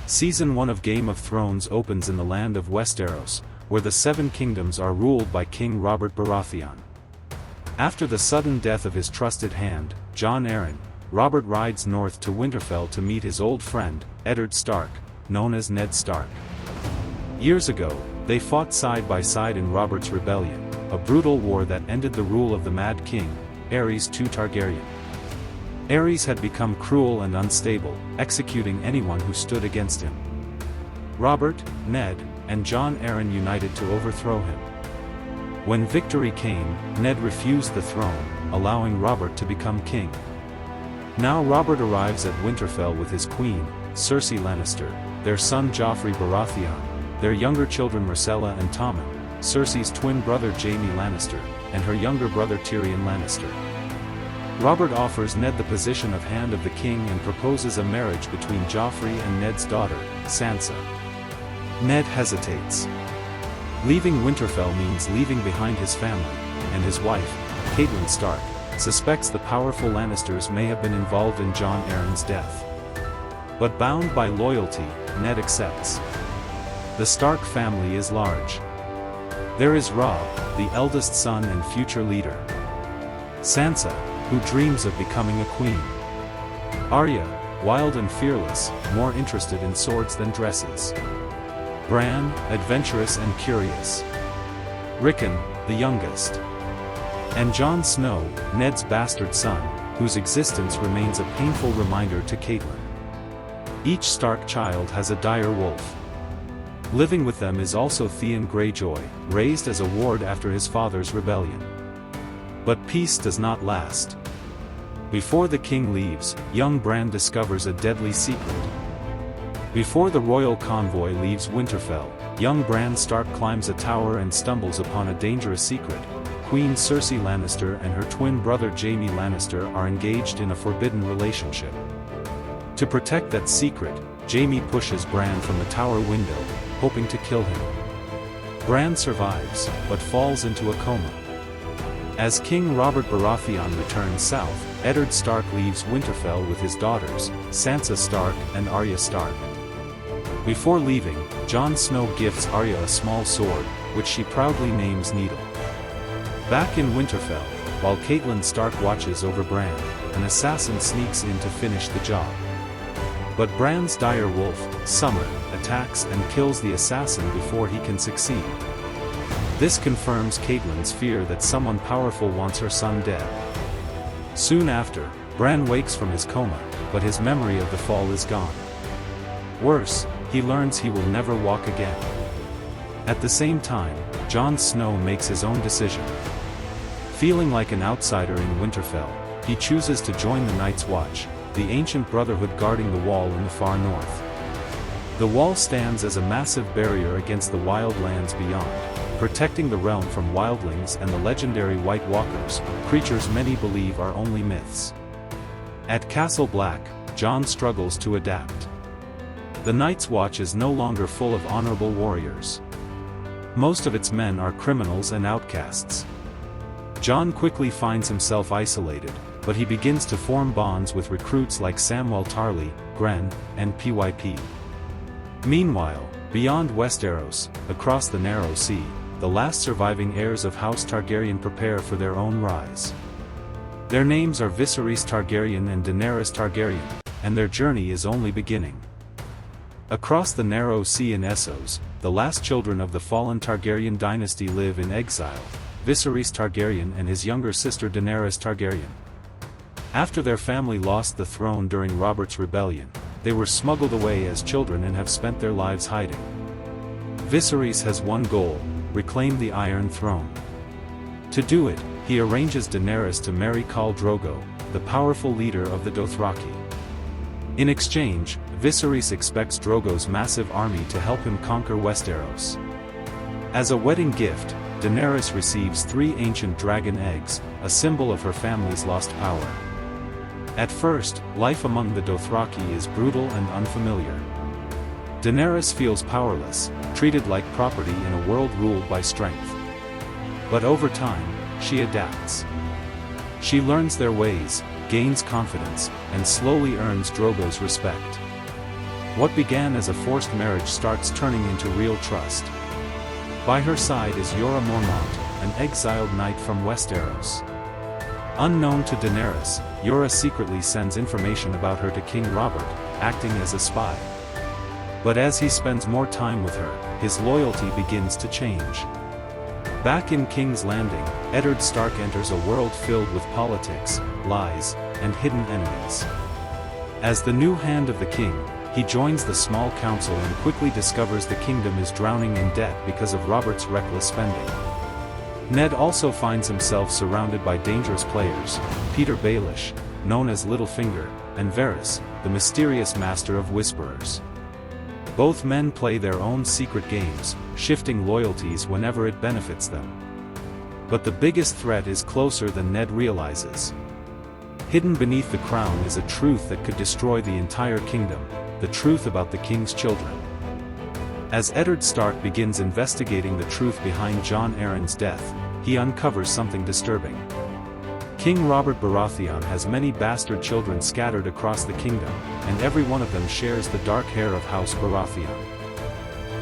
Season 1 of Game of Thrones opens in the land of Westeros, where the Seven Kingdoms are ruled by King Robert Baratheon. After the sudden death of his trusted hand, Jon Arryn, Robert rides north to Winterfell to meet his old friend, Eddard Stark, known as Ned Stark. Years ago, they fought side by side in Robert's Rebellion, a brutal war that ended the rule of the Mad King, Aerys II Targaryen. Aerys had become cruel and unstable, executing anyone who stood against him. Robert, Ned, and Jon Arryn united to overthrow him. When victory came, Ned refused the throne, allowing Robert to become king. Now Robert arrives at Winterfell with his queen, Cersei Lannister, their son Joffrey Baratheon, their younger children Myrcella and Tommen, Cersei's twin brother Jaime Lannister, and her younger brother Tyrion Lannister. Robert offers Ned the position of Hand of the King and proposes a marriage between Joffrey and Ned's daughter, Sansa. Ned hesitates. Leaving Winterfell means leaving behind his family, and his wife, Catelyn Stark, suspects the powerful Lannisters may have been involved in Jon Arryn's death. But bound by loyalty, Ned accepts. The Stark family is large. There is Robb, the eldest son and future leader. Sansa, who dreams of becoming a queen. Arya, wild and fearless, more interested in swords than dresses. Bran, adventurous and curious. Rickon, the youngest. And Jon Snow, Ned's bastard son, whose existence remains a painful reminder to Catelyn. Each Stark child has a dire wolf. Living with them is also Theon Greyjoy, raised as a ward after his father's rebellion. But peace does not last. Before the king leaves, young Bran discovers a deadly secret. Before the royal convoy leaves Winterfell, young Bran Stark climbs a tower and stumbles upon a dangerous secret. Queen Cersei Lannister and her twin brother Jaime Lannister are engaged in a forbidden relationship. To protect that secret, Jaime pushes Bran from the tower window, hoping to kill him. Bran survives, but falls into a coma. As King Robert Baratheon returns south, Eddard Stark leaves Winterfell with his daughters, Sansa Stark and Arya Stark. Before leaving, Jon Snow gifts Arya a small sword, which she proudly names Needle. Back in Winterfell, while Catelyn Stark watches over Bran, an assassin sneaks in to finish the job. But Bran's dire wolf, Summer, attacks and kills the assassin before he can succeed. This confirms Catelyn's fear that someone powerful wants her son dead. Soon after, Bran wakes from his coma, but his memory of the fall is gone. Worse, he learns he will never walk again. At the same time, Jon Snow makes his own decision. Feeling like an outsider in Winterfell, he chooses to join the Night's Watch, the ancient brotherhood guarding the wall in the far north. The wall stands as a massive barrier against the wild lands beyond, protecting the realm from wildlings and the legendary White Walkers, creatures many believe are only myths. At Castle Black, Jon struggles to adapt. The Night's Watch is no longer full of honorable warriors. Most of its men are criminals and outcasts. Jon quickly finds himself isolated, but he begins to form bonds with recruits like Samwell Tarly, Grenn, and PYP. Meanwhile, beyond Westeros, across the Narrow Sea, the last surviving heirs of House Targaryen prepare for their own rise. Their names are Viserys Targaryen and Daenerys Targaryen, and their journey is only beginning. Across the Narrow Sea in Essos, the last children of the fallen Targaryen dynasty live in exile, Viserys Targaryen and his younger sister Daenerys Targaryen. After their family lost the throne during Robert's rebellion, they were smuggled away as children and have spent their lives hiding. Viserys has one goal: reclaim the Iron Throne. To do it, he arranges Daenerys to marry Khal Drogo, the powerful leader of the Dothraki. In exchange, Viserys expects Drogo's massive army to help him conquer Westeros. As a wedding gift, Daenerys receives 3 ancient dragon eggs, a symbol of her family's lost power. At first, life among the Dothraki is brutal and unfamiliar. Daenerys feels powerless, treated like property in a world ruled by strength. But over time, she adapts. She learns their ways, gains confidence, and slowly earns Drogo's respect. What began as a forced marriage starts turning into real trust. By her side is Jorah Mormont, an exiled knight from Westeros. Unknown to Daenerys, Jorah secretly sends information about her to King Robert, acting as a spy. But as he spends more time with her, his loyalty begins to change. Back in King's Landing, Eddard Stark enters a world filled with politics, lies, and hidden enemies. As the new Hand of the King, he joins the small council and quickly discovers the kingdom is drowning in debt because of Robert's reckless spending. Ned also finds himself surrounded by dangerous players, Petyr Baelish, known as Littlefinger, and Varys, the mysterious master of whisperers. Both men play their own secret games, shifting loyalties whenever it benefits them. But the biggest threat is closer than Ned realizes. Hidden beneath the crown is a truth that could destroy the entire kingdom, the truth about the king's children. As Eddard Stark begins investigating the truth behind Jon Arryn's death, he uncovers something disturbing. King Robert Baratheon has many bastard children scattered across the kingdom, and every one of them shares the dark hair of House Baratheon.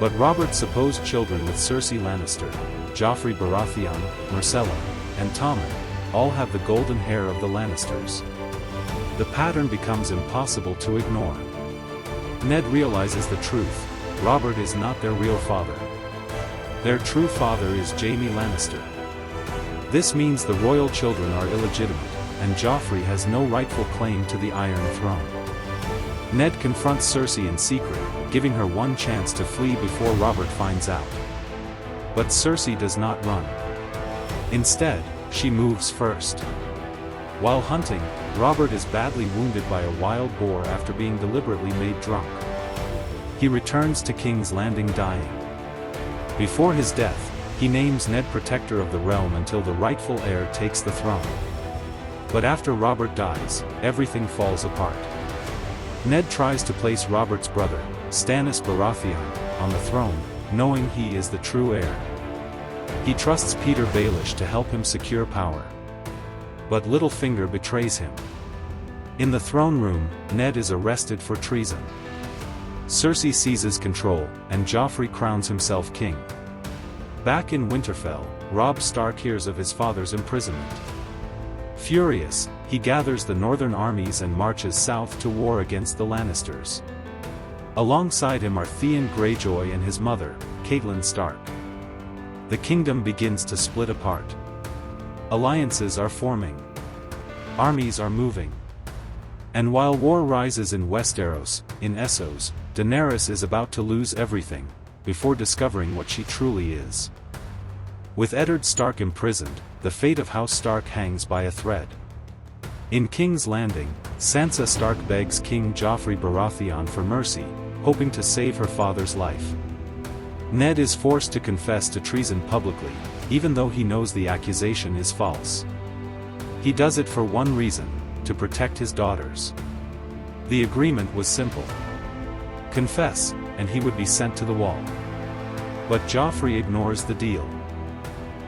But Robert's supposed children with Cersei Lannister, Joffrey Baratheon, Myrcella, and Tommen, all have the golden hair of the Lannisters. The pattern becomes impossible to ignore. Ned realizes the truth: Robert is not their real father. Their true father is Jaime Lannister. This means the royal children are illegitimate, and Joffrey has no rightful claim to the Iron Throne. Ned confronts Cersei in secret, giving her one chance to flee before Robert finds out. But Cersei does not run. Instead, she moves first. While hunting, Robert is badly wounded by a wild boar after being deliberately made drunk. He returns to King's Landing dying. Before his death, he names Ned Protector of the Realm until the rightful heir takes the throne. But after Robert dies, everything falls apart. Ned tries to place Robert's brother, Stannis Baratheon, on the throne, knowing he is the true heir. He trusts Petyr Baelish to help him secure power. But Littlefinger betrays him. In the throne room, Ned is arrested for treason. Cersei seizes control, and Joffrey crowns himself king. Back in Winterfell, Robb Stark hears of his father's imprisonment. Furious, he gathers the northern armies and marches south to war against the Lannisters. Alongside him are Theon Greyjoy and his mother, Catelyn Stark. The kingdom begins to split apart. Alliances are forming. Armies are moving. And while war rises in Westeros, in Essos, Daenerys is about to lose everything, before discovering what she truly is. With Eddard Stark imprisoned, the fate of House Stark hangs by a thread. In King's Landing, Sansa Stark begs King Joffrey Baratheon for mercy, hoping to save her father's life. Ned is forced to confess to treason publicly, even though he knows the accusation is false. He does it for one reason: to protect his daughters. The agreement was simple. Confess, and he would be sent to the wall. But Joffrey ignores the deal.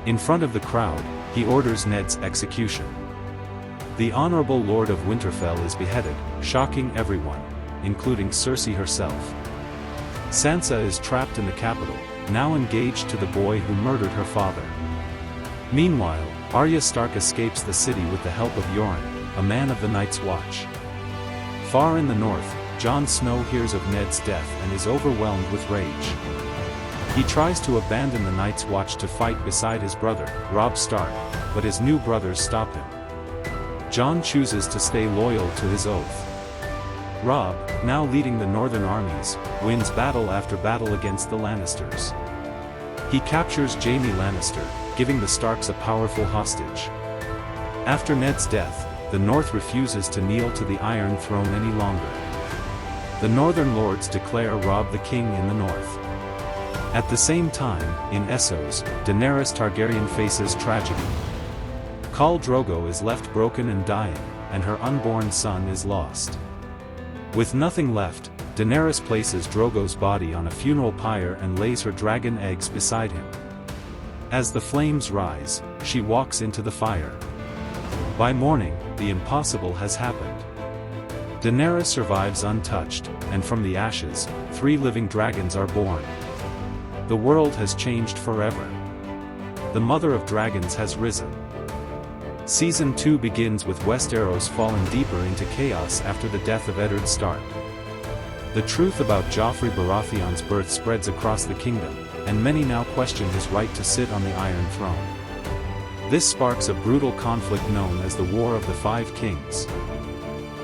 In front of the crowd, he orders Ned's execution. The Honorable Lord of Winterfell is beheaded, shocking everyone, including Cersei herself. Sansa is trapped in the capital, now engaged to the boy who murdered her father. Meanwhile, Arya Stark escapes the city with the help of Yoren, a man of the Night's Watch. Far in the north, Jon Snow hears of Ned's death and is overwhelmed with rage. He tries to abandon the Night's Watch to fight beside his brother, Robb Stark, but his new brothers stop him. Jon chooses to stay loyal to his oath. Robb, now leading the northern armies, wins battle after battle against the Lannisters. He captures Jaime Lannister, giving the Starks a powerful hostage. After Ned's death, the North refuses to kneel to the Iron Throne any longer. The Northern Lords declare Robb the king in the north. At the same time, in Essos, Daenerys Targaryen faces tragedy. Khal Drogo is left broken and dying, and her unborn son is lost. With nothing left, Daenerys places Drogo's body on a funeral pyre and lays her dragon eggs beside him. As the flames rise, she walks into the fire. By morning, the impossible has happened. Daenerys survives untouched, and from the ashes, 3 living dragons are born. The world has changed forever. The Mother of Dragons has risen. Season 2 begins with Westeros falling deeper into chaos after the death of Eddard Stark. The truth about Joffrey Baratheon's birth spreads across the kingdom, and many now question his right to sit on the Iron Throne. This sparks a brutal conflict known as the War of the Five Kings.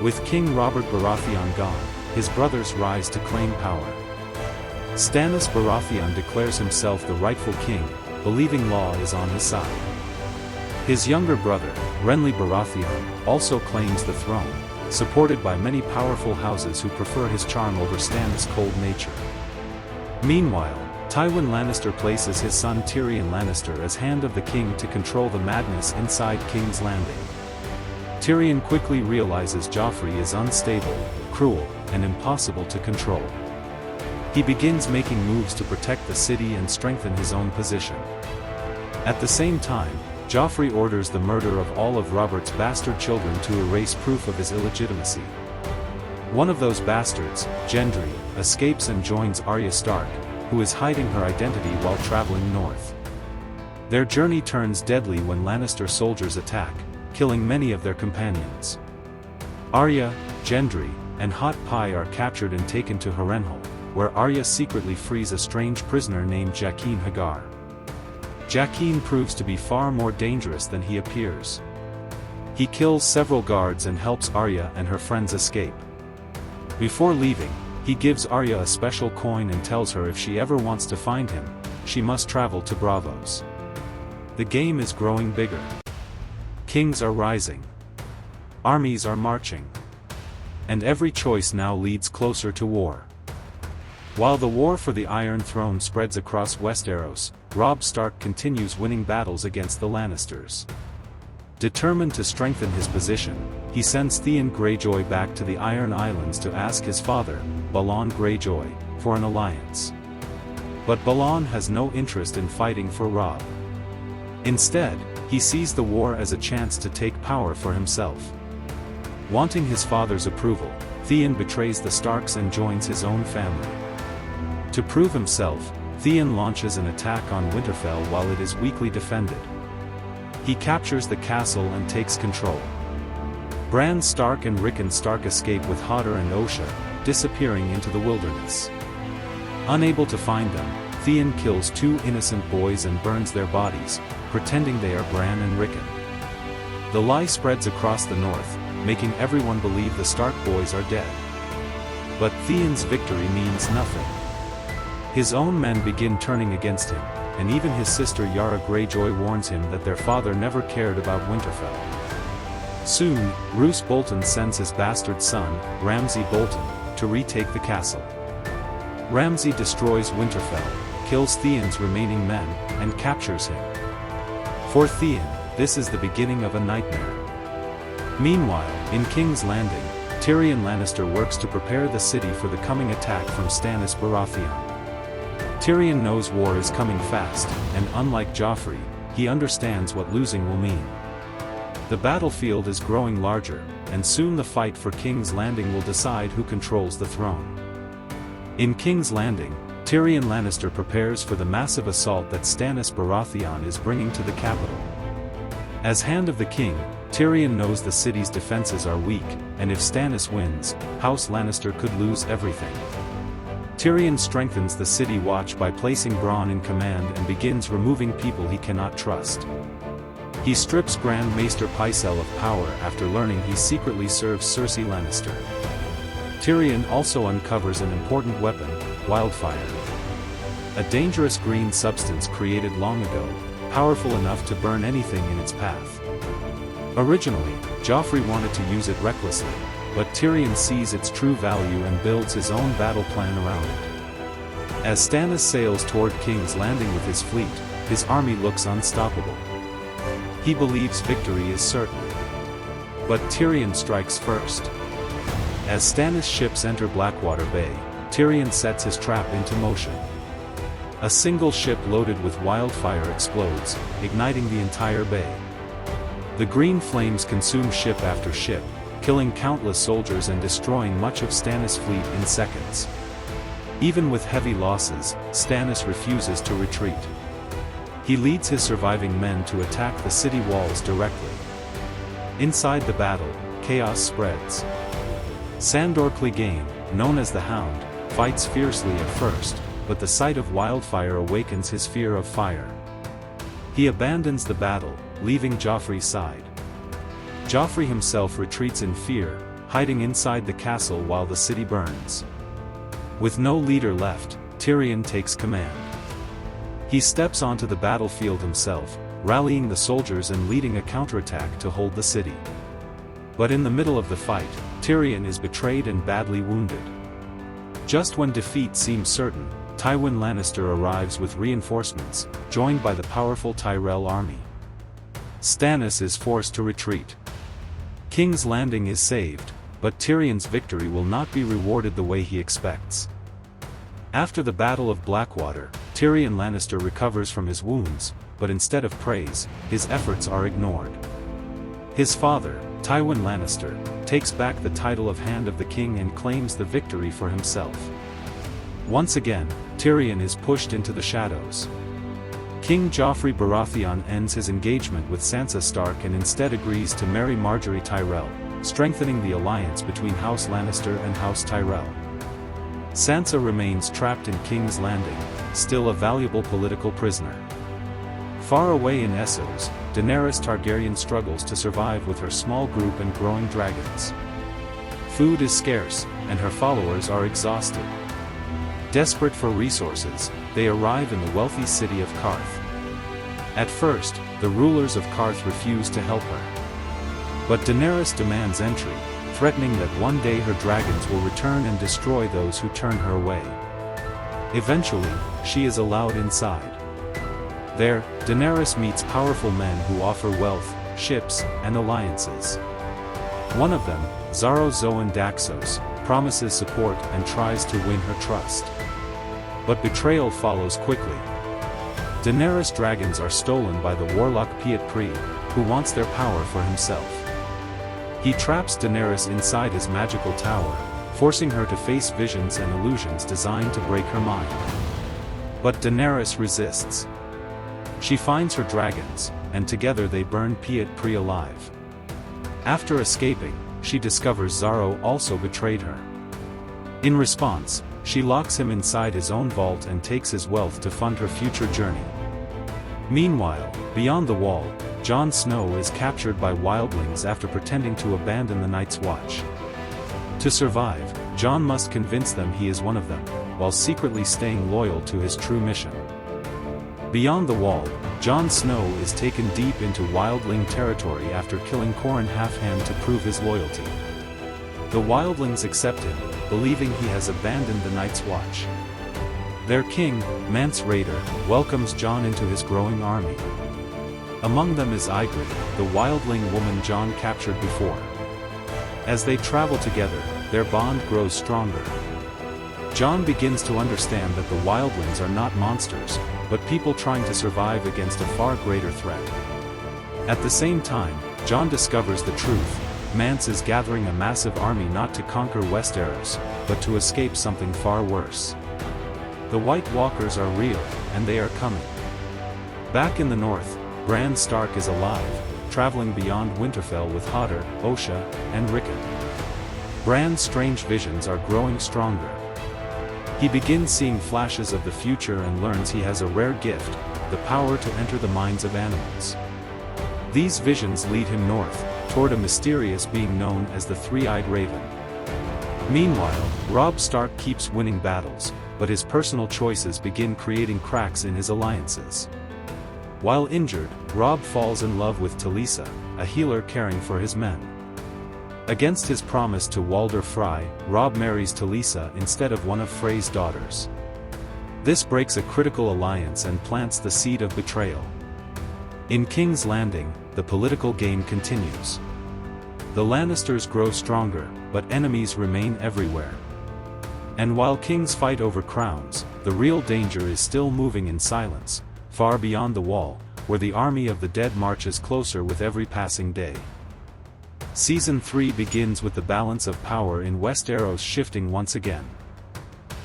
With King Robert Baratheon gone, his brothers rise to claim power. Stannis Baratheon declares himself the rightful king, believing law is on his side. His younger brother, Renly Baratheon, also claims the throne, supported by many powerful houses who prefer his charm over Stannis' cold nature. Meanwhile, Tywin Lannister places his son Tyrion Lannister as Hand of the King to control the madness inside King's Landing. Tyrion quickly realizes Joffrey is unstable, cruel, and impossible to control. He begins making moves to protect the city and strengthen his own position. At the same time, Joffrey orders the murder of all of Robert's bastard children to erase proof of his illegitimacy. One of those bastards, Gendry, escapes and joins Arya Stark, who is hiding her identity while traveling north. Their journey turns deadly when Lannister soldiers attack, killing many of their companions. Arya, Gendry, and Hot Pie are captured and taken to Harrenhal, where Arya secretly frees a strange prisoner named Jaqen H'ghar. Jaqen proves to be far more dangerous than he appears. He kills several guards and helps Arya and her friends escape. Before leaving, he gives Arya a special coin and tells her if she ever wants to find him, she must travel to Braavos. The game is growing bigger. Kings are rising. Armies are marching. And every choice now leads closer to war. While the war for the Iron Throne spreads across Westeros, Robb Stark continues winning battles against the Lannisters. Determined to strengthen his position, he sends Theon Greyjoy back to the Iron Islands to ask his father, Balon Greyjoy, for an alliance. But Balon has no interest in fighting for Robb. Instead, he sees the war as a chance to take power for himself. Wanting his father's approval, Theon betrays the Starks and joins his own family. To prove himself, Theon launches an attack on Winterfell while it is weakly defended. He captures the castle and takes control. Bran Stark and Rickon Stark escape with Hodor and Osha, disappearing into the wilderness. Unable to find them, Theon kills 2 innocent boys and burns their bodies, pretending they are Bran and Rickon. The lie spreads across the north, making everyone believe the Stark boys are dead. But Theon's victory means nothing. His own men begin turning against him, and even his sister Yara Greyjoy warns him that their father never cared about Winterfell. Soon, Roose Bolton sends his bastard son, Ramsay Bolton, to retake the castle. Ramsay destroys Winterfell, kills Theon's remaining men, and captures him. For Theon, this is the beginning of a nightmare. Meanwhile, in King's Landing, Tyrion Lannister works to prepare the city for the coming attack from Stannis Baratheon. Tyrion knows war is coming fast, and unlike Joffrey, he understands what losing will mean. The battlefield is growing larger, and soon the fight for King's Landing will decide who controls the throne. In King's Landing, Tyrion Lannister prepares for the massive assault that Stannis Baratheon is bringing to the capital. As Hand of the King, Tyrion knows the city's defenses are weak, and if Stannis wins, House Lannister could lose everything. Tyrion strengthens the city watch by placing Bronn in command and begins removing people he cannot trust. He strips Grand Maester Pycelle of power after learning he secretly serves Cersei Lannister. Tyrion also uncovers an important weapon, Wildfire. A dangerous green substance created long ago, powerful enough to burn anything in its path. Originally, Joffrey wanted to use it recklessly, but Tyrion sees its true value and builds his own battle plan around it. As Stannis sails toward King's Landing with his fleet, his army looks unstoppable. He believes victory is certain. But Tyrion strikes first. As Stannis' ships enter Blackwater Bay, Tyrion sets his trap into motion. A single ship loaded with wildfire explodes, igniting the entire bay. The green flames consume ship after ship, killing countless soldiers and destroying much of Stannis' fleet in seconds. Even with heavy losses, Stannis refuses to retreat. He leads his surviving men to attack the city walls directly. Inside the battle, chaos spreads. Sandor Clegane, known as the Hound, fights fiercely at first, but the sight of wildfire awakens his fear of fire. He abandons the battle, leaving Joffrey's side. Joffrey himself retreats in fear, hiding inside the castle while the city burns. With no leader left, Tyrion takes command. He steps onto the battlefield himself, rallying the soldiers and leading a counterattack to hold the city. But in the middle of the fight, Tyrion is betrayed and badly wounded. Just when defeat seems certain, Tywin Lannister arrives with reinforcements, joined by the powerful Tyrell army. Stannis is forced to retreat. King's Landing is saved, but Tyrion's victory will not be rewarded the way he expects. After the Battle of Blackwater, Tyrion Lannister recovers from his wounds, but instead of praise, his efforts are ignored. His father, Tywin Lannister, takes back the title of Hand of the King and claims the victory for himself. Once again, Tyrion is pushed into the shadows. King Joffrey Baratheon ends his engagement with Sansa Stark and instead agrees to marry Margaery Tyrell, strengthening the alliance between House Lannister and House Tyrell. Sansa remains trapped in King's Landing, still a valuable political prisoner. Far away in Essos, Daenerys Targaryen struggles to survive with her small group and growing dragons. Food is scarce, and her followers are exhausted. Desperate for resources, they arrive in the wealthy city of Qarth. At first, the rulers of Qarth refuse to help her. But Daenerys demands entry, threatening that one day her dragons will return and destroy those who turn her away. Eventually, she is allowed inside. There, Daenerys meets powerful men who offer wealth, ships, and alliances. One of them, Xaro Xhoan Daxos, promises support and tries to win her trust. But betrayal follows quickly. Daenerys' dragons are stolen by the warlock Pyat Pree, who wants their power for himself. He traps Daenerys inside his magical tower, forcing her to face visions and illusions designed to break her mind. But Daenerys resists. She finds her dragons, and together they burn Pyat Pree alive. After escaping, she discovers Xaro also betrayed her. In response, she locks him inside his own vault and takes his wealth to fund her future journey. Meanwhile, beyond the wall, Jon Snow is captured by wildlings after pretending to abandon the Night's Watch. To survive, Jon must convince them he is one of them, while secretly staying loyal to his true mission. Beyond the wall, Jon Snow is taken deep into wildling territory after killing Qhorin Halfhand to prove his loyalty. The wildlings accept him, believing he has abandoned the Night's Watch. Their king, Mance Rayder, welcomes Jon into his growing army. Among them is Ygritte, the wildling woman Jon captured before. As they travel together, their bond grows stronger. Jon begins to understand that the wildlings are not monsters, but people trying to survive against a far greater threat. At the same time, Jon discovers the truth. Mance is gathering a massive army not to conquer Westeros, but to escape something far worse. The White Walkers are real, and they are coming. Back in the north, Bran Stark is alive, traveling beyond Winterfell with Hodor, Osha, and Rickon. Bran's strange visions are growing stronger. He begins seeing flashes of the future and learns he has a rare gift, the power to enter the minds of animals. These visions lead him north, toward a mysterious being known as the Three-Eyed Raven. Meanwhile, Robb Stark keeps winning battles, but his personal choices begin creating cracks in his alliances. While injured, Robb falls in love with Talisa, a healer caring for his men. Against his promise to Walder Frey, Robb marries Talisa instead of one of Frey's daughters. This breaks a critical alliance and plants the seed of betrayal. In King's Landing, the political game continues. The Lannisters grow stronger, but enemies remain everywhere. And while kings fight over crowns, the real danger is still moving in silence, far beyond the wall, where the army of the dead marches closer with every passing day. Season 3 begins with the balance of power in Westeros shifting once again.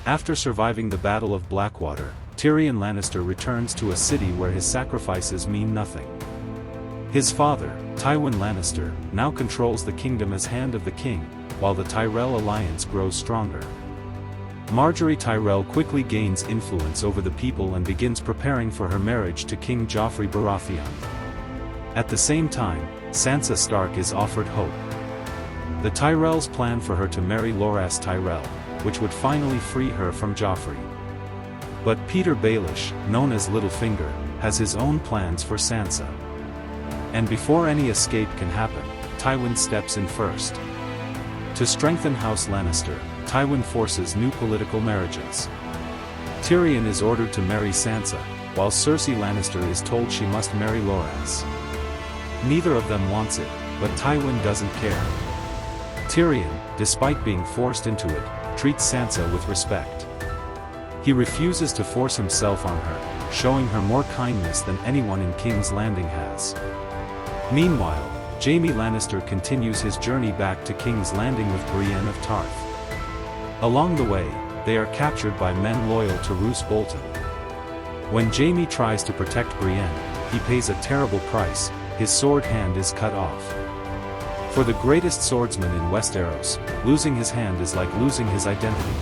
After surviving the Battle of Blackwater, Tyrion Lannister returns to a city where his sacrifices mean nothing. His father, Tywin Lannister, now controls the kingdom as Hand of the King, while the Tyrell alliance grows stronger. Margaery Tyrell quickly gains influence over the people and begins preparing for her marriage to King Joffrey Baratheon. At the same time, Sansa Stark is offered hope. The Tyrells plan for her to marry Loras Tyrell, which would finally free her from Joffrey. But Petyr Baelish, known as Littlefinger, has his own plans for Sansa. And before any escape can happen, Tywin steps in first. To strengthen House Lannister, Tywin forces new political marriages. Tyrion is ordered to marry Sansa, while Cersei Lannister is told she must marry Loras. Neither of them wants it, but Tywin doesn't care. Tyrion, despite being forced into it, treats Sansa with respect. He refuses to force himself on her, showing her more kindness than anyone in King's Landing has. Meanwhile, Jaime Lannister continues his journey back to King's Landing with Brienne of Tarth. Along the way, they are captured by men loyal to Roose Bolton. When Jaime tries to protect Brienne, he pays a terrible price. His sword hand is cut off. For the greatest swordsman in Westeros, losing his hand is like losing his identity.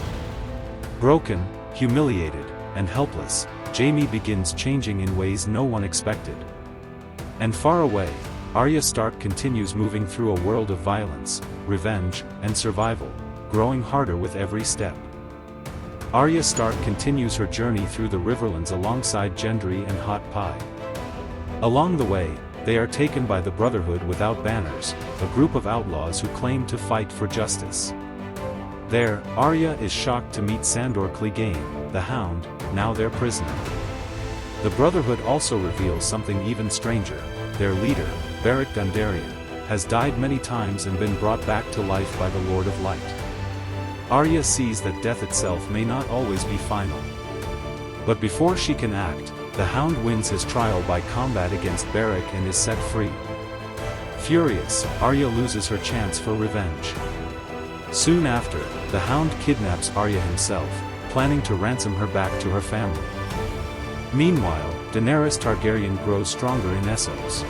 Broken, humiliated, and helpless, Jaime begins changing in ways no one expected. And far away, Arya Stark continues moving through a world of violence, revenge, and survival, growing harder with every step. Arya Stark continues her journey through the Riverlands alongside Gendry and Hot Pie. Along the way, they are taken by the Brotherhood Without Banners, a group of outlaws who claim to fight for justice. There, Arya is shocked to meet Sandor Clegane, the Hound, now their prisoner. The Brotherhood also reveals something even stranger. Their leader, Beric Dondarrion, has died many times and been brought back to life by the Lord of Light. Arya sees that death itself may not always be final. But before she can act, the Hound wins his trial by combat against Beric and is set free. Furious, Arya loses her chance for revenge. Soon after, the Hound kidnaps Arya himself, planning to ransom her back to her family. Meanwhile, Daenerys Targaryen grows stronger in Essos.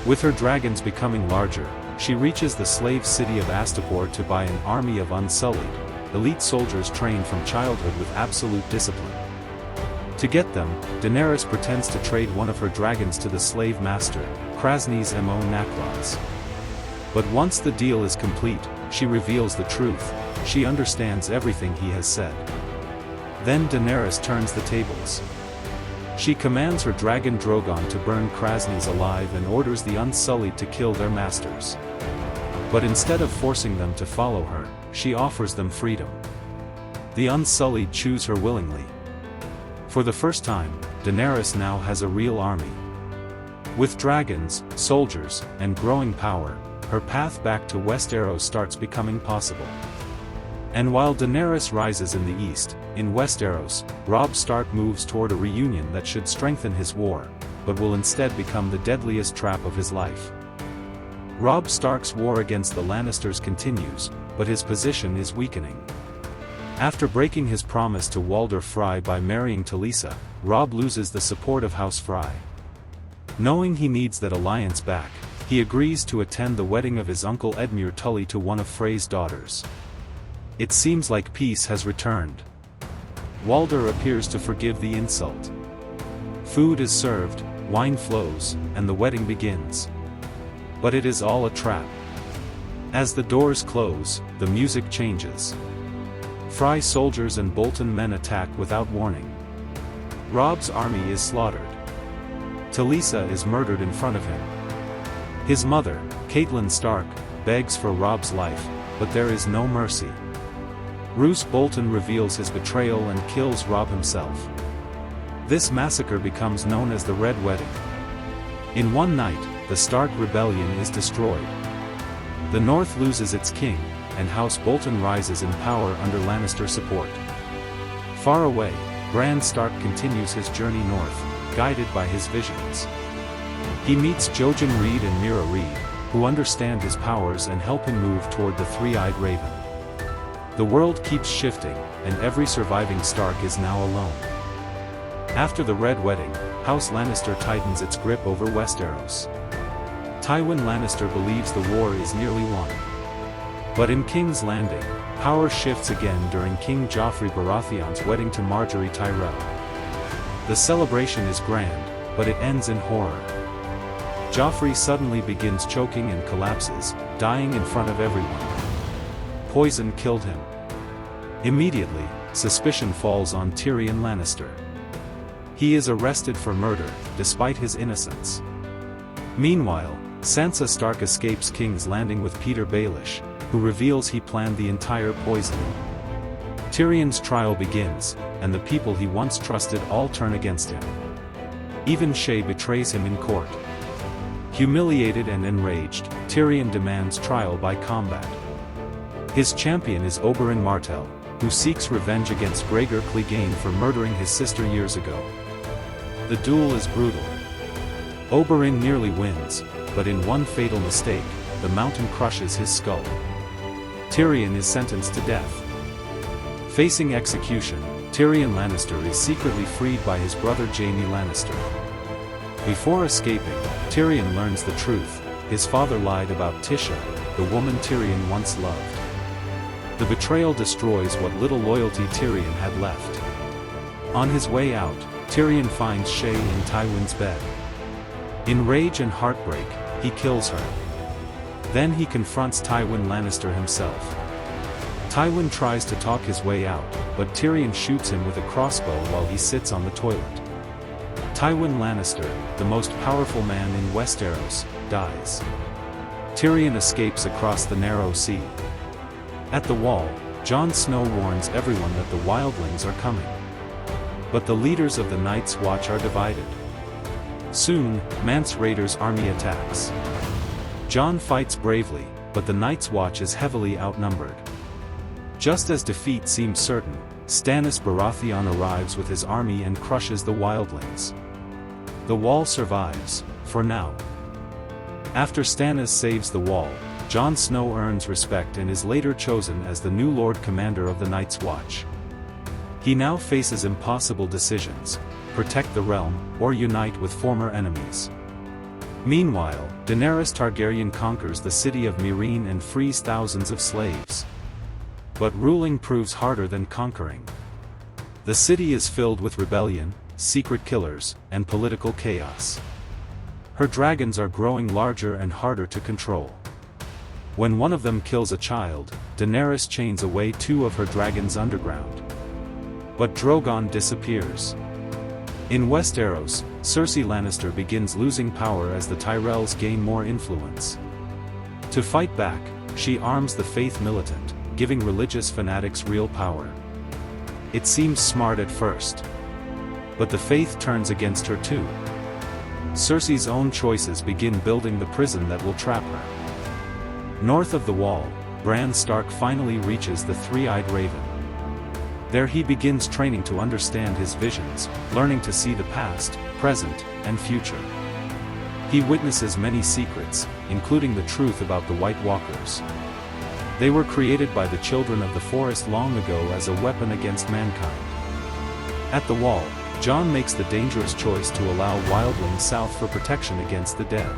With her dragons becoming larger, she reaches the slave city of Astapor to buy an army of unsullied, elite soldiers trained from childhood with absolute discipline. To get them, Daenerys pretends to trade one of her dragons to the slave master, Krasny's Mo Naklas. But once the deal is complete, she reveals the truth. She understands everything he has said. Then Daenerys turns the tables. She commands her dragon Drogon to burn Krasny's alive and orders the Unsullied to kill their masters. But instead of forcing them to follow her, she offers them freedom. The Unsullied choose her willingly. For the first time, Daenerys now has a real army. With dragons, soldiers, and growing power, her path back to Westeros starts becoming possible. And while Daenerys rises in the east, in Westeros, Robb Stark moves toward a reunion that should strengthen his war, but will instead become the deadliest trap of his life. Robb Stark's war against the Lannisters continues, but his position is weakening. After breaking his promise to Walder Frey by marrying Talisa, Robb loses the support of House Frey. Knowing he needs that alliance back, he agrees to attend the wedding of his uncle Edmure Tully to one of Frey's daughters. It seems like peace has returned. Walder appears to forgive the insult. Food is served, wine flows, and the wedding begins. But it is all a trap. As the doors close, the music changes. Frey soldiers and Bolton men attack without warning. Robb's army is slaughtered. Talisa is murdered in front of him. His mother, Catelyn Stark, begs for Robb's life, but there is no mercy. Roose Bolton reveals his betrayal and kills Robb himself. This massacre becomes known as the Red Wedding. In one night, the Stark rebellion is destroyed. The North loses its king, and House Bolton rises in power under Lannister support. Far away, Bran Stark continues his journey north, guided by his visions. He meets Jojen Reed and Mira Reed, who understand his powers and help him move toward the three-eyed raven. The world keeps shifting, and every surviving Stark is now alone. After the Red Wedding, House Lannister tightens its grip over Westeros. Tywin Lannister believes the war is nearly won. But in King's Landing, power shifts again during King Joffrey Baratheon's wedding to Margaery Tyrell. The celebration is grand, but it ends in horror. Joffrey suddenly begins choking and collapses, dying in front of everyone. Poison killed him. Immediately, suspicion falls on Tyrion Lannister. He is arrested for murder, despite his innocence. Meanwhile, Sansa Stark escapes King's Landing with Petyr Baelish, who reveals he planned the entire poisoning. Tyrion's trial begins, and the people he once trusted all turn against him. Even Shae betrays him in court. Humiliated and enraged, Tyrion demands trial by combat. His champion is Oberyn Martell, who seeks revenge against Gregor Clegane for murdering his sister years ago. The duel is brutal. Oberyn nearly wins, but in one fatal mistake, the mountain crushes his skull. Tyrion is sentenced to death. Facing execution, Tyrion Lannister is secretly freed by his brother Jaime Lannister. Before escaping, Tyrion learns the truth: his father lied about Tisha, the woman Tyrion once loved. The betrayal destroys what little loyalty Tyrion had left. On his way out, Tyrion finds Shae in Tywin's bed. In rage and heartbreak, he kills her. Then he confronts Tywin Lannister himself. Tywin tries to talk his way out, but Tyrion shoots him with a crossbow while he sits on the toilet. Tywin Lannister, the most powerful man in Westeros, dies. Tyrion escapes across the narrow sea. At the Wall, Jon Snow warns everyone that the wildlings are coming. But the leaders of the Night's Watch are divided. Soon, Mance Rayder's army attacks. Jon fights bravely, but the Night's Watch is heavily outnumbered. Just as defeat seems certain, Stannis Baratheon arrives with his army and crushes the wildlings. The Wall survives, for now. After Stannis saves the Wall, Jon Snow earns respect and is later chosen as the new Lord Commander of the Night's Watch. He now faces impossible decisions: protect the realm, or unite with former enemies. Meanwhile, Daenerys Targaryen conquers the city of Meereen and frees thousands of slaves. But ruling proves harder than conquering. The city is filled with rebellion, secret killers, and political chaos. Her dragons are growing larger and harder to control. When one of them kills a child, Daenerys chains away 2 of her dragons underground. But Drogon disappears. In Westeros, Cersei Lannister begins losing power as the Tyrells gain more influence. To fight back, she arms the Faith Militant, giving religious fanatics real power. It seems smart at first. But the Faith turns against her too. Cersei's own choices begin building the prison that will trap her. North of the Wall, Bran Stark finally reaches the Three-Eyed Raven. There he begins training to understand his visions, learning to see the past, present, and future. He witnesses many secrets, including the truth about the White Walkers. They were created by the children of the forest long ago as a weapon against mankind. At the Wall, Jon makes the dangerous choice to allow wildlings south for protection against the dead.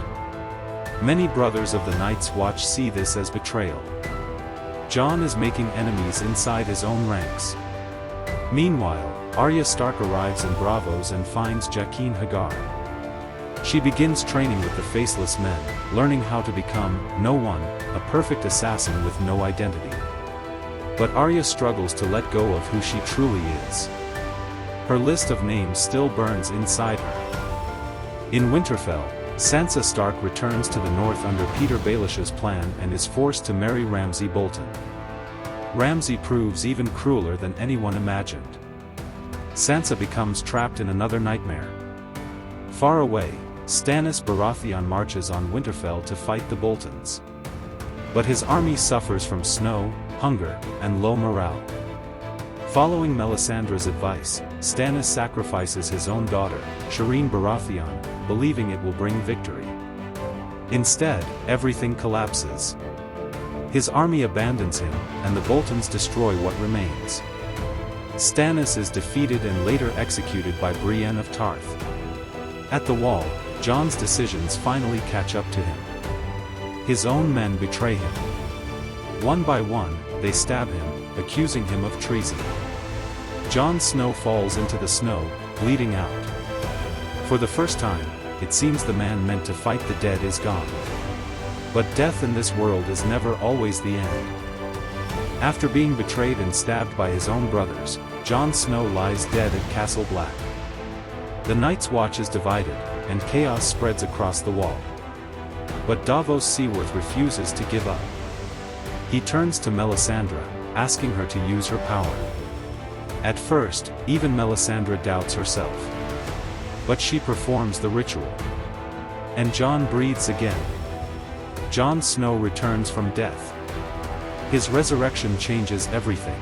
Many brothers of the Night's Watch see this as betrayal. Jon is making enemies inside his own ranks. Meanwhile, Arya Stark arrives in Braavos and finds Jaqen H'ghar. She begins training with the Faceless Men, learning how to become, no one, a perfect assassin with no identity. But Arya struggles to let go of who she truly is. Her list of names still burns inside her. In Winterfell, Sansa Stark returns to the north under Petyr Baelish's plan and is forced to marry Ramsay Bolton. Ramsay proves even crueler than anyone imagined. Sansa becomes trapped in another nightmare. Far away, Stannis Baratheon marches on Winterfell to fight the Boltons. But his army suffers from snow, hunger, and low morale. Following Melisandre's advice, Stannis sacrifices his own daughter, Shireen Baratheon, believing it will bring victory. Instead, everything collapses. His army abandons him, and the Boltons destroy what remains. Stannis is defeated and later executed by Brienne of Tarth. At the Wall, Jon's decisions finally catch up to him. His own men betray him. One by one, they stab him, accusing him of treason. Jon Snow falls into the snow, bleeding out. For the first time, it seems the man meant to fight the dead is gone. But death in this world is never always the end. After being betrayed and stabbed by his own brothers, Jon Snow lies dead at Castle Black. The Night's Watch is divided, and chaos spreads across the Wall. But Davos Seaworth refuses to give up. He turns to Melisandre, asking her to use her power. At first, even Melisandre doubts herself. But she performs the ritual. And Jon breathes again. Jon Snow returns from death. His resurrection changes everything.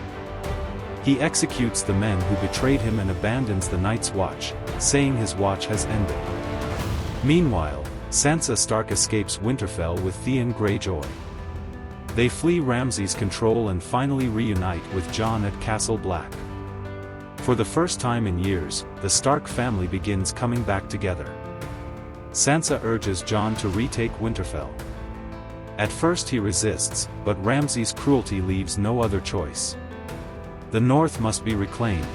He executes the men who betrayed him and abandons the Night's Watch, saying his watch has ended. Meanwhile, Sansa Stark escapes Winterfell with Theon Greyjoy. They flee Ramsay's control and finally reunite with Jon at Castle Black. For the first time in years, the Stark family begins coming back together. Sansa urges Jon to retake Winterfell. At first he resists, but Ramsay's cruelty leaves no other choice. The North must be reclaimed.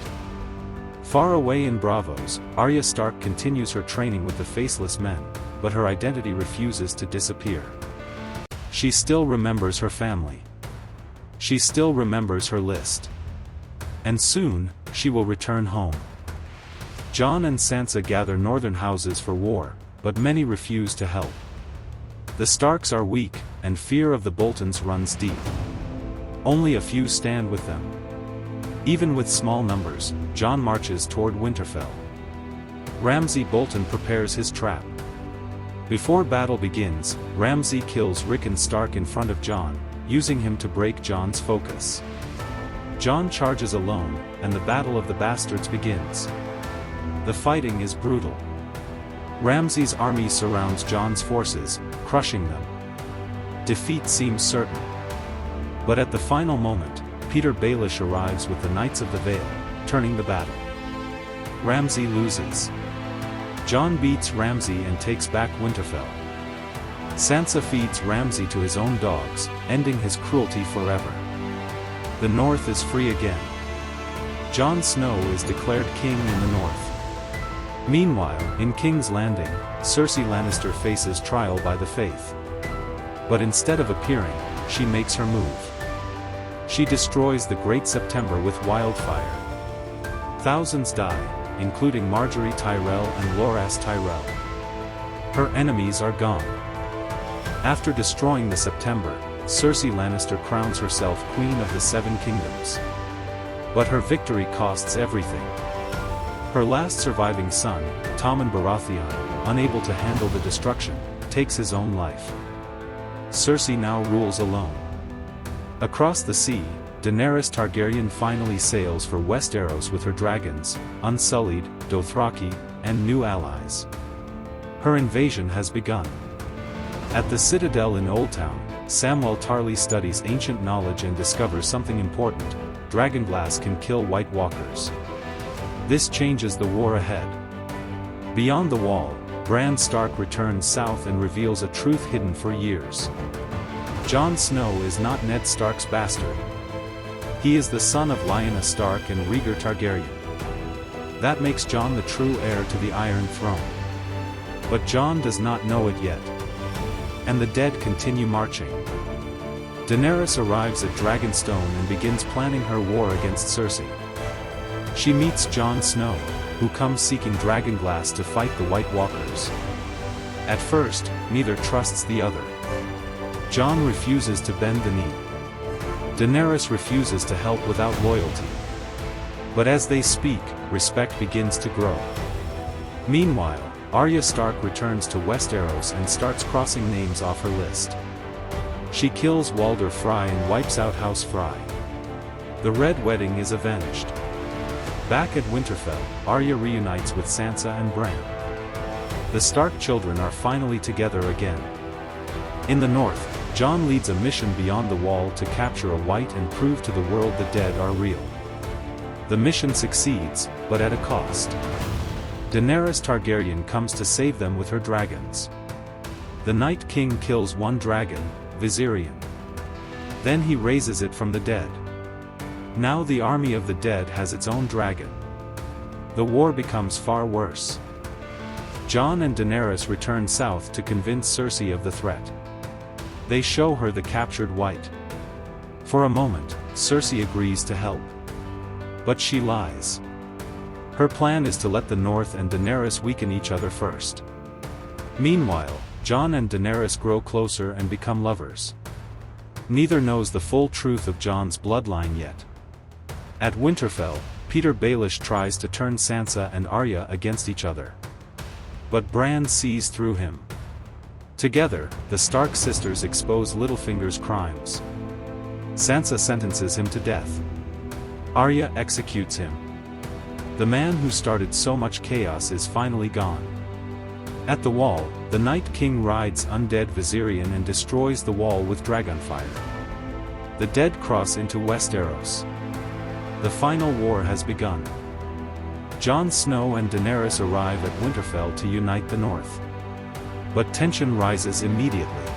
Far away in Braavos, Arya Stark continues her training with the Faceless Men, but her identity refuses to disappear. She still remembers her family. She still remembers her list. And soon, she will return home. Jon and Sansa gather northern houses for war, but many refuse to help. The Starks are weak, and fear of the Boltons runs deep. Only a few stand with them. Even with small numbers, Jon marches toward Winterfell. Ramsay Bolton prepares his trap. Before battle begins, Ramsay kills Rickon Stark in front of Jon, using him to break Jon's focus. Jon charges alone, and the Battle of the Bastards begins. The fighting is brutal. Ramsay's army surrounds Jon's forces, crushing them. Defeat seems certain. But at the final moment, Petyr Baelish arrives with the Knights of the Vale, turning the battle. Ramsay loses. Jon beats Ramsay and takes back Winterfell. Sansa feeds Ramsay to his own dogs, ending his cruelty forever. The North is free again. Jon Snow is declared king in the North. Meanwhile, in King's Landing, Cersei Lannister faces trial by the Faith. But instead of appearing, she makes her move. She destroys the Great September with wildfire. Thousands die, including Margaery Tyrell and Loras Tyrell. Her enemies are gone. After destroying the September, Cersei Lannister crowns herself Queen of the Seven Kingdoms. But her victory costs everything. Her last surviving son, Tommen Baratheon, unable to handle the destruction, takes his own life. Cersei now rules alone. Across the sea, Daenerys Targaryen finally sails for Westeros with her dragons, Unsullied, Dothraki, and new allies. Her invasion has begun. At the Citadel in Oldtown, Samwell Tarly studies ancient knowledge and discovers something important: dragonglass can kill White Walkers. This changes the war ahead. Beyond the Wall, Bran Stark returns south and reveals a truth hidden for years. Jon Snow is not Ned Stark's bastard. He is the son of Lyanna Stark and Rhaegar Targaryen. That makes Jon the true heir to the Iron Throne. But Jon does not know it yet. And the dead continue marching. Daenerys arrives at Dragonstone and begins planning her war against Cersei. She meets Jon Snow, who comes seeking dragonglass to fight the White Walkers. At first, neither trusts the other. Jon refuses to bend the knee. Daenerys refuses to help without loyalty. But as they speak, respect begins to grow. Meanwhile, Arya Stark returns to Westeros and starts crossing names off her list. She kills Walder Frey and wipes out House Frey. The Red Wedding is avenged. Back at Winterfell, Arya reunites with Sansa and Bran. The Stark children are finally together again. In the north, Jon leads a mission beyond the wall to capture a white and prove to the world the dead are real. The mission succeeds, but at a cost. Daenerys Targaryen comes to save them with her dragons. The Night King kills one dragon, Viserion. Then he raises it from the dead. Now the army of the dead has its own dragon. The war becomes far worse. Jon and Daenerys return south to convince Cersei of the threat. They show her the captured white. For a moment, Cersei agrees to help. But she lies. Her plan is to let the North and Daenerys weaken each other first. Meanwhile, Jon and Daenerys grow closer and become lovers. Neither knows the full truth of Jon's bloodline yet. At Winterfell, Petyr Baelish tries to turn Sansa and Arya against each other. But Bran sees through him. Together, the Stark sisters expose Littlefinger's crimes. Sansa sentences him to death. Arya executes him. The man who started so much chaos is finally gone. At the Wall, the Night King rides undead Viserion and destroys the wall with dragonfire. The dead cross into Westeros. The final war has begun. Jon Snow and Daenerys arrive at Winterfell to unite the North. But tension rises immediately.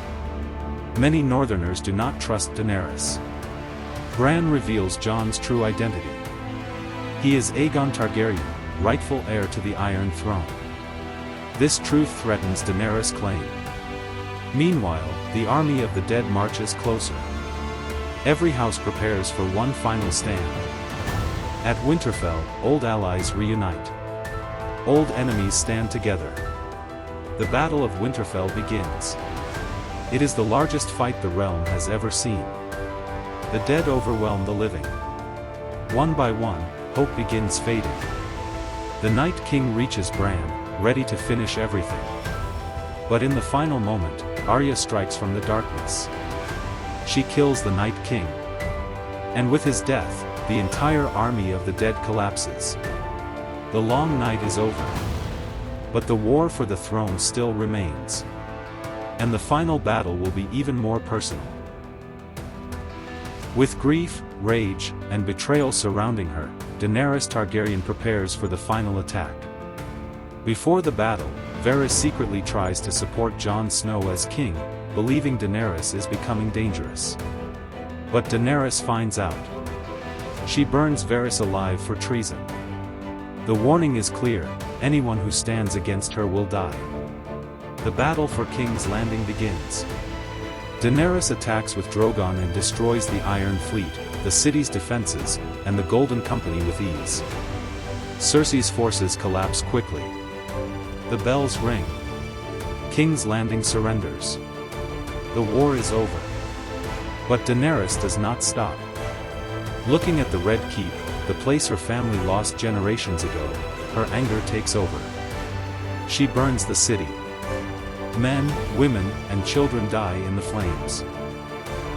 Many Northerners do not trust Daenerys. Bran reveals Jon's true identity. He is Aegon Targaryen, rightful heir to the Iron Throne. This truth threatens Daenerys' claim. Meanwhile, the army of the dead marches closer. Every house prepares for one final stand. At Winterfell, old allies reunite. Old enemies stand together. The Battle of Winterfell begins. It is the largest fight the realm has ever seen. The dead overwhelm the living. One by one, hope begins fading. The Night King reaches Bran, ready to finish everything. But in the final moment, Arya strikes from the darkness. She kills the Night King. And with his death, the entire army of the dead collapses. The long night is over. But the war for the throne still remains. And the final battle will be even more personal. With grief, rage, and betrayal surrounding her, Daenerys Targaryen prepares for the final attack. Before the battle, Varys secretly tries to support Jon Snow as king, believing Daenerys is becoming dangerous. But Daenerys finds out. She burns Varys alive for treason. The warning is clear, anyone who stands against her will die. The battle for King's Landing begins. Daenerys attacks with Drogon and destroys the Iron Fleet, the city's defenses, and the Golden Company with ease. Cersei's forces collapse quickly. The bells ring. King's Landing surrenders. The war is over. But Daenerys does not stop. Looking at the Red Keep, the place her family lost generations ago, her anger takes over. She burns the city. Men, women, and children die in the flames.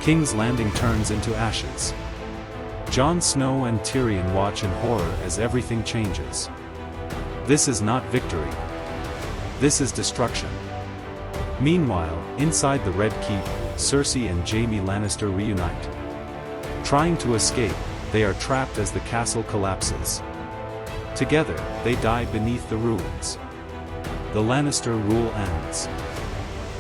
King's Landing turns into ashes. Jon Snow and Tyrion watch in horror as everything changes. This is not victory. This is destruction. Meanwhile, inside the Red Keep, Cersei and Jaime Lannister reunite. Trying to escape, they are trapped as the castle collapses. Together, they die beneath the ruins. The Lannister rule ends.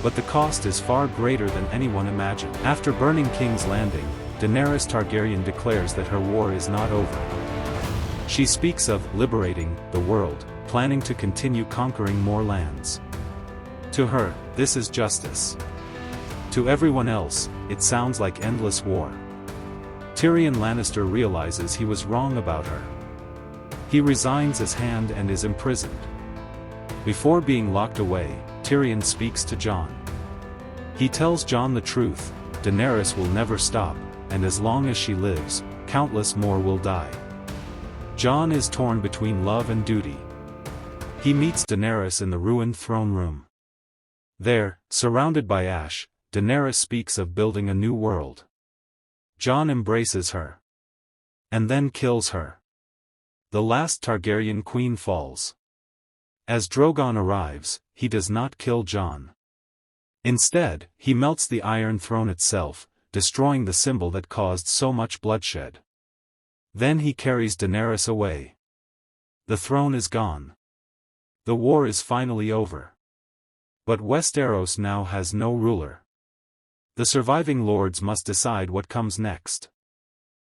But the cost is far greater than anyone imagined. After burning King's Landing, Daenerys Targaryen declares that her war is not over. She speaks of liberating the world, planning to continue conquering more lands. To her, this is justice. To everyone else, it sounds like endless war. Tyrion Lannister realizes he was wrong about her. He resigns his hand and is imprisoned. Before being locked away, Tyrion speaks to Jon. He tells Jon the truth, Daenerys will never stop, and as long as she lives, countless more will die. Jon is torn between love and duty. He meets Daenerys in the ruined throne room. There, surrounded by ash, Daenerys speaks of building a new world. Jon embraces her. And then kills her. The last Targaryen queen falls. As Drogon arrives, he does not kill Jon. Instead, he melts the Iron Throne itself, destroying the symbol that caused so much bloodshed. Then he carries Daenerys away. The throne is gone. The war is finally over. But Westeros now has no ruler. The surviving lords must decide what comes next.